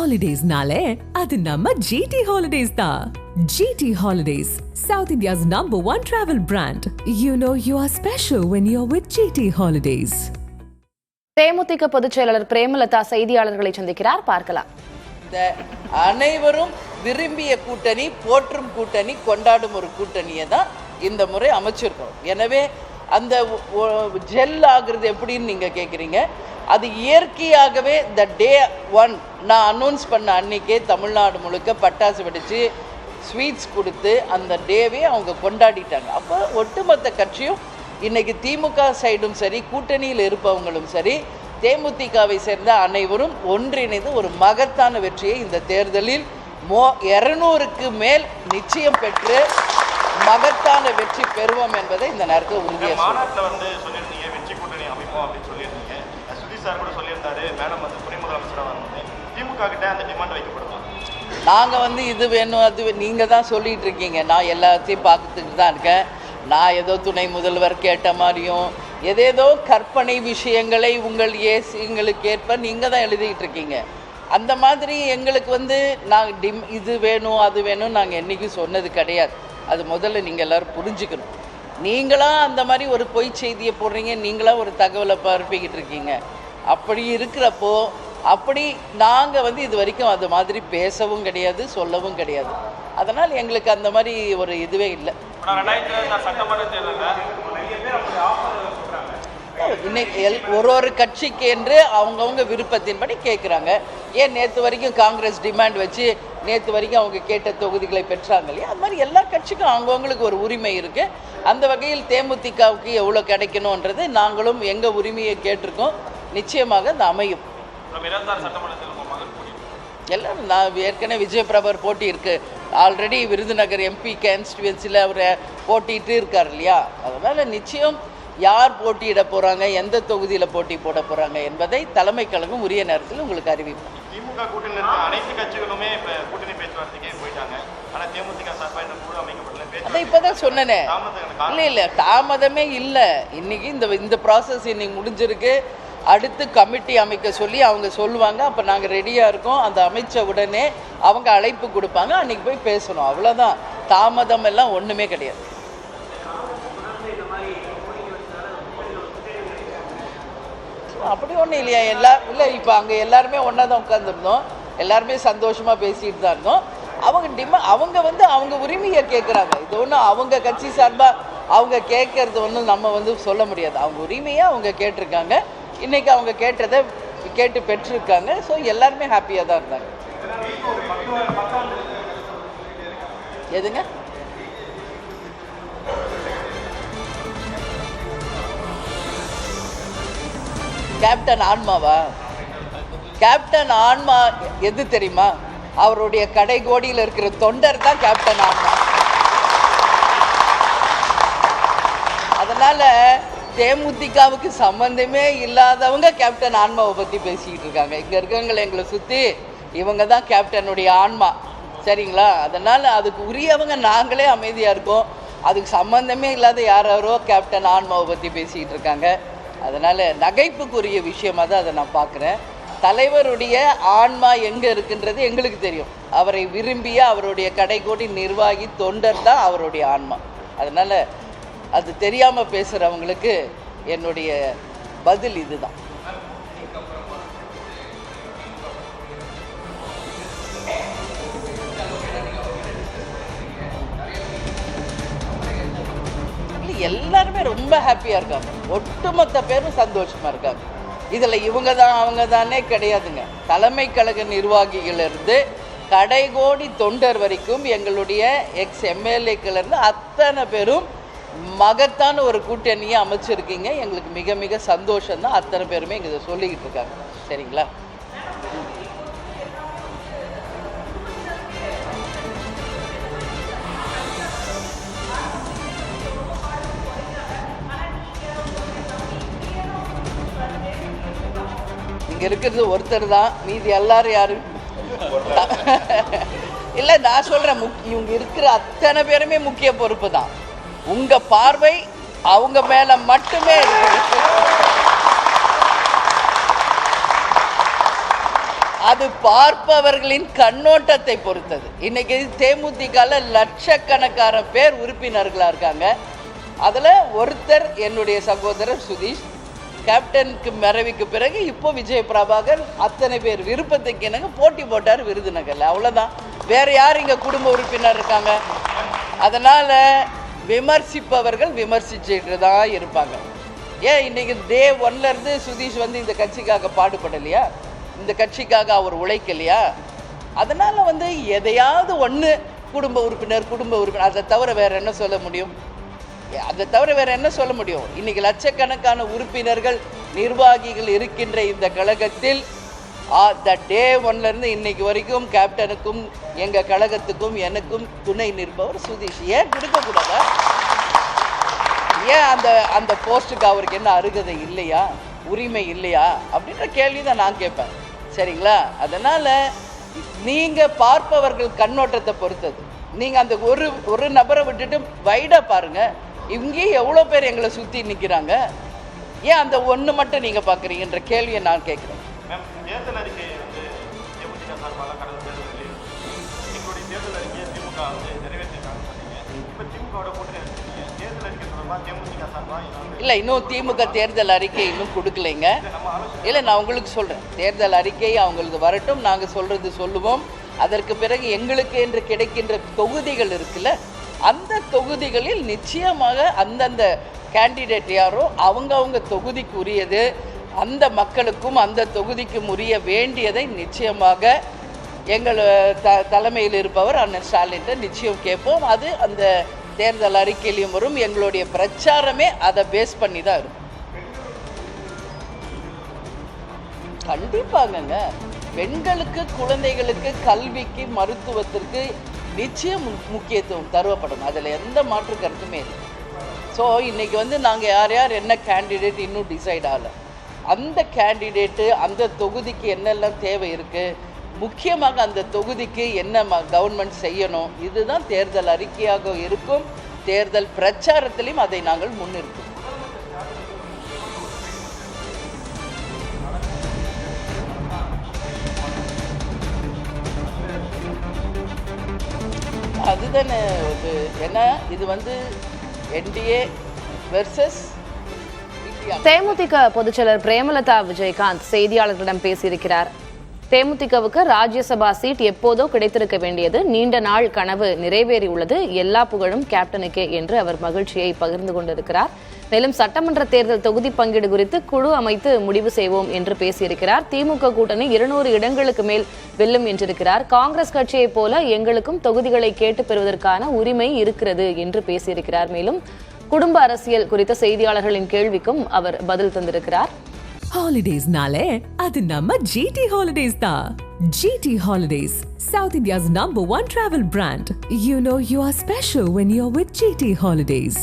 ஹாலிடேஸ்னாலே அது நம்ம ஜிடி ஹாலிடேஸ் தான். GT holidays, South India's #1 travel brand. You know you are special when you're with GT Holidays. தேமுதிக பொதுச் செயலாளர் பிரேமலதா செய்தியாளர்களை சந்திக்கிறார், பார்க்கலாம். அனைவரும் விரும்பிய கூட்டணி, போற்றும் கூட்டணி, கொண்டாடும் ஒரு கூட்டணியை தான் இந்த முறை அமைச்சிருக்கோம். எனவே அந்த ஜெல் ஆகுறது எப்படின்னு நீங்கள் கேட்குறீங்க. அது இயற்கையாகவே த டே 1 நான் அனௌன்ஸ் பண்ண அன்னைக்கே தமிழ்நாடு முழுக்க பட்டாசு வெடித்து ஸ்வீட்ஸ் கொடுத்து அந்த டேவே அவங்க கொண்டாடிட்டாங்க. அப்போ ஒட்டுமொத்த கட்சியும் இன்றைக்கி திமுக சைடும் சரி, கூட்டணியில் இருப்பவங்களும் சரி, தேமுதிகவை சேர்ந்த அனைவரும் ஒன்றிணைந்து ஒரு மகத்தான வெற்றியை இந்த தேர்தலில் 200க்கு மேல் நிச்சயம் பெற்று மகத்தான வெற்றி பெறுவோம் என்பதை இந்த நேரத்தில் உறுதியாக மாநாட்டில் சொல்லியிருந்தீங்க வெற்றி கூட்டணி அமைப்போம் அப்படின்னு சொல்லியிருந்தீங்க. சுதீஷ் சார் கூட சொல்லியிருந்தாரு மேடம் துணை முதலமைச்சராக வந்து திமுக கிட்ட அந்த டிமாண்ட் வைக்கப்படுமா? நாங்கள் இது வேணும் அது நீங்கள் தான் சொல்லிகிட்டு இருக்கீங்க. நான் எல்லாத்தையும் பார்த்துட்டு தான் இருக்கேன். நான் ஏதோ துணை முதல்வர் கேட்ட மாதிரியும் ஏதேதோ கற்பனை விஷயங்களை எங்களுக்கு ஏற்ப நீங்கள் தான் எழுதிக்கிட்டு இருக்கீங்க. அந்த மாதிரி எங்களுக்கு நாங்கள் இது வேணும் அது வேணும் நாங்கள் என்றைக்கும் சொன்னது கிடையாது. அது முதல்ல நீங்கள் எல்லோரும் புரிஞ்சுக்கணும். நீங்களாம் அந்த மாதிரி ஒரு பொய் செய்தியை போடுறீங்க, நீங்களாம் ஒரு தகவலை பரப்பிக்கிட்டு இருக்கீங்க. அப்படி இருக்கிறப்போ அப்படி நாங்கள் இது வரைக்கும் அது மாதிரி பேசவும் கிடையாது, சொல்லவும் கிடையாது. அதனால் எங்களுக்கு அந்த மாதிரி ஒரு இதுவே இல்லை. இன்னைக்கு ஒரு கட்சிக்கு என்று அவங்கவுங்க விருப்பத்தின்படி கேட்குறாங்க. ஏன் நேற்று வரைக்கும் காங்கிரஸ் டிமாண்ட் வச்சு நேற்று வரைக்கும் அவங்க கேட்ட தொகுதிகளை பெற்றாங்க இல்லையா? அது மாதிரி எல்லா கட்சிக்கும் அவங்கவுங்களுக்கு ஒரு உரிமை இருக்குது. அந்த வகையில் தேமுதிகவுக்கு எவ்வளோ கிடைக்கணுன்றது நாங்களும் எங்கள் உரிமையை கேட்டிருக்கோம். நிச்சயமாக அது அமையும். எல்லோரும் நான் ஏற்கனவே விஜயபிரபர் போட்டி இருக்குது. ஆல்ரெடி விருதுநகர் எம்பி கான்ஸ்டிடுவன்சியில் அவர் போட்டிட்டு இருக்கார் இல்லையா? அதனால் நிச்சயம் யார் போட்டியிட போகிறாங்க, எந்த தொகுதியில் போட்டி போட போகிறாங்க என்பதை தலைமை கழகம் உரிய நேரத்தில் உங்களுக்கு அறிவிப்போம். திமுக கூட்டணியில் இருக்க அனைத்து கட்சிகளுமே இப்போ கூட்டணி பேச்சுவார்த்தைக்கே போயிட்டாங்க. ஆனால் தேமுதிக சார்பாக இந்த குழு அமைக்கப்படல. அதை இப்போ தான் சொன்னேனே. இல்லை தாமதமே இல்லை. இன்றைக்கி இந்த ப்ராசஸ் இன்னைக்கு முடிஞ்சிருக்கு. அடுத்து கமிட்டி அமைக்க சொல்லி அவங்க சொல்லுவாங்க. அப்போ நாங்கள் ரெடியாக இருக்கோம். அந்த அமைச்ச உடனே அவங்க அழைப்பு கொடுப்பாங்க, அன்றைக்கி போய் பேசணும். அவ்வளோதான். தாமதம் எல்லாம் ஒன்றுமே கிடையாது. அப்படி ஒன்றும் இல்லையா? இல்லை இப்போ அங்கே எல்லாருமே ஒன்றா தான் உட்காந்துருந்தோம். எல்லாருமே சந்தோஷமாக பேசிகிட்டு தான் இருந்தோம். அவங்க அவங்க உரிமையை கேட்குறாங்க. இது ஒன்றும் அவங்க கட்சி சார்பாக அவங்க கேட்கறது ஒன்றும் நம்ம சொல்ல முடியாது. அவங்க உரிமையை அவங்க கேட்டிருக்காங்க. இன்றைக்கி அவங்க கேட்டதை கேட்டு பெற்றிருக்காங்க. ஸோ எல்லாருமே ஹாப்பியாக தான் இருந்தாங்க. எதுங்க? கேப்டன் ஆன்மாவா? கேப்டன் ஆன்மா எது தெரியுமா? அவருடைய கடைகோடியில் இருக்கிற தொண்டர் தான் கேப்டன் ஆன்மா. அதனால தேமுதிகவுக்கு சம்பந்தமே இல்லாதவங்க கேப்டன் ஆன்மாவை பற்றி பேசிக்கிட்டு இருக்காங்க. இங்கே இருக்கவங்களை எங்களை சுற்றி இவங்க தான் கேப்டனுடைய ஆன்மா. சரிங்களா? அதனால் அதுக்கு உரியவங்க நாங்களே அமைதியாக இருக்கோம். அதுக்கு சம்பந்தமே இல்லாத யாரோ கேப்டன் ஆன்மாவை பற்றி பேசிக்கிட்டு இருக்காங்க. அதனால் நகைப்புக்குரிய விஷயமாக தான் அதை நான் பார்க்குறேன். தலைவருடைய ஆன்மா எங்கே இருக்குன்றது எங்களுக்கு தெரியும். அவரை விரும்பிய அவருடைய கடைக்கோடி நிர்வாகி தொண்டர் தான் அவருடைய ஆன்மா. அதனால் அது தெரியாமல் பேசுகிறவங்களுக்கு என்னுடைய பதில் இதுதான். எல்லாருமே ரொம்ப ஹாப்பியாக இருக்காங்க. ஒட்டுமொத்த பேரும் சந்தோஷமாக இருக்காங்க. இதில் இவங்க தான் அவங்க தானே கிடையாதுங்க. தலைமை கழக நிர்வாகிகளிலிருந்து கடைகோடி தொண்டர் வரைக்கும் எங்களுடைய எம்எல்ஏக்களிருந்து அத்தனை பேரும் மகத்தான ஒரு கூட்டணியை அமைச்சிருக்கீங்க. எங்களுக்கு மிக மிக சந்தோஷம்தான். அத்தனை பேருமே இங்கே சொல்லிக்கிட்டு இருக்காங்க. சரிங்களா? இங்கே இருக்கிறது ஒருத்தர் தான், மீதி எல்லாரும் யாரு இல்லை. நான் சொல்கிறேன், இவங்க இருக்கிற அத்தனை பேருமே முக்கிய பொறுப்பு தான். உங்கள் பார்வை அவங்க மேலே மட்டுமே இருக்குது. அது பார்ப்பவர்களின் கண்ணோட்டத்தை பொறுத்தது. இன்னைக்கு தேமுதிகல லட்சக்கணக்கான பேர் உறுப்பினர்களா இருக்காங்க. அதுல ஒருத்தர் என்னுடைய சகோதரர் சுதீஷ். கேப்டனுக்கு மறைவுக்கு பிறகு இப்போ விஜய் பிரபாகர் அத்தனை பேர் விருப்பத்துக்கு எனக்கு போட்டி போட்டார் விருதுநகர்ல. அவ்வளவுதான். வேற யார் இங்க குடும்ப உறுப்பினர் இருக்காங்க? அதனால விமர்சிப்பவர்கள் விமர்சிச்சுட்டு தான் இருப்பாங்க. ஏன் இன்னைக்கு டே 1ல இருந்து சுதீஷ் வந்து இந்த கட்சிக்காக பாடுபடலையா? இந்த கட்சிக்காக அவர் உழைக்கலையா? அதனால எதையாவது ஒன்று குடும்ப உறுப்பினர் அதை தவிர வேற என்ன சொல்ல முடியும்? இன்னைக்கு லட்சக்கணக்கான உறுப்பினர்கள் நிர்வாகிகள் இருக்கின்ற இந்த கழகத்தில் டே 1ல இருந்து இன்னைக்கு வரைக்கும் கேப்டனுக்கும் எங்க கழகத்துக்கும் எனக்கும் துணை நிற்பவர் சுதீஷ். ஏன் கொடுக்கக்கூடாதா? ஏன் அந்த போஸ்ட்டுக்கு அவருக்கு என்ன அருகதை இல்லையா, உரிமை இல்லையா அப்படின்ற கேள்வி தான் நான் கேட்பேன். சரிங்களா? அதனால நீங்க பார்ப்பவர்கள் கண்ணோட்டத்தை பொறுத்தது. நீங்க அந்த ஒரு நபரை விட்டுட்டு வைடா பாருங்க. இங்கேயே எவ்வளோ பேர் எங்களை சுற்றி நிற்கிறாங்க. ஏன் அந்த ஒன்று மட்டும் நீங்கள் பார்க்குறீங்கன்ற கேள்வியை நான் கேட்குறேன். தேர்தல் அறிக்கை தேமுதிக சார்பாக கடந்த தேர்தலில் எங்களுடைய தேர்தல் அறிக்கையை திமுக நிறைவேற்றிருக்காங்க. இப்போ திமுகவோட கூட்டணி தேர்தல் அறிக்கை தொடர்பாக தேமுதிக சார்பாக இல்லை, இன்னும் திமுக தேர்தல் அறிக்கை இன்னும் கொடுக்கலைங்க. இல்லை, நான் உங்களுக்கு சொல்கிறேன், தேர்தல் அறிக்கை அவங்களுக்கு வரட்டும், நாங்கள் சொல்கிறது சொல்லுவோம். அதற்கு பிறகு எங்களுக்கு என்று கிடைக்கின்ற தொகுதிகள் இருக்குல்ல, அந்த தொகுதிகளில் நிச்சயமாக அந்தந்த கேண்டிடேட் யாரோ அவங்க தொகுதிக்கு உரியது, அந்த மக்களுக்கும் அந்த தொகுதிக்கும் உரிய வேண்டியதை நிச்சயமாக எங்கள் தலைமையில் இருப்பவர் அண்ணன் ஸ்டாலின் நிச்சயம் கேட்போம். அது அந்த தேர்தல் அறிக்கையிலையும் வரும். எங்களுடைய பிரச்சாரமே அதை பேஸ் பண்ணி தான் இருக்கும். கண்டிப்பாகங்க, பெண்களுக்கு, குழந்தைகளுக்கு, கல்விக்கு, மருத்துவத்திற்கு நிச்சயம் முக்கியத்துவம் தருவப்படும். அதில் எந்த மாற்று கருத்துமே இல்லை. ஸோ இன்றைக்கி நாங்கள் யார் என்ன கேண்டிடேட் இன்னும் டிசைட் ஆகலை. அந்த கேண்டிடேட்டு அந்த தொகுதிக்கு என்னெல்லாம் தேவை இருக்குது, முக்கியமாக அந்த தொகுதிக்கு என்ன கவர்மெண்ட் செய்யணும், இதுதான் தேர்தல் அறிக்கையாக இருக்கும். தேர்தல் பிரச்சாரத்திலையும் அதை நாங்கள் முன்னிறுத்தோம். அதுதானே ஏன்னா இது என்டிஏ வெர்சஸ் தேமுதிக பொதுச்செயலர் பிரேமலதா விஜயகாந்த் செய்தியாளர்களிடம் பேசியிருக்கிறார். தேமுதிகவுக்கு ராஜ்யசபா சீட் எப்போதோ கிடைத்திருக்க வேண்டியது நீண்ட நாள் கனவு நிறைவேறியுள்ளது, எல்லா புகழும் கேப்டனுக்கே என்று அவர் மகிழ்ச்சியை பகிர்ந்து கொண்டிருக்கிறார். மேலும் சட்டமன்ற தேர்தல் தொகுதி பங்கீடு குறித்து குழு அமைத்து முடிவு செய்வோம் என்று பேசியிருக்கிறார். திமுக கூட்டணி 200 இடங்களுக்கு மேல் வெல்லும் என்றிருக்கிறார். காங்கிரஸ் கட்சியை போல எங்களுக்கும் தொகுதிகளை கேட்டு பெறுவதற்கான உரிமை இருக்கிறது என்று பேசியிருக்கிறார். மேலும் குடும்ப அரசியல் குறித்த செய்தியாளர்களின் கேள்விக்கும் அவர் பதில் தந்திருக்கிறார். ஹாலிடேஸ்னாலே அது நம்ம GT ஹாலிடேஸ் தான். GT holidays, South India's #1 travel brand. You know you are special when you're with GT holidays.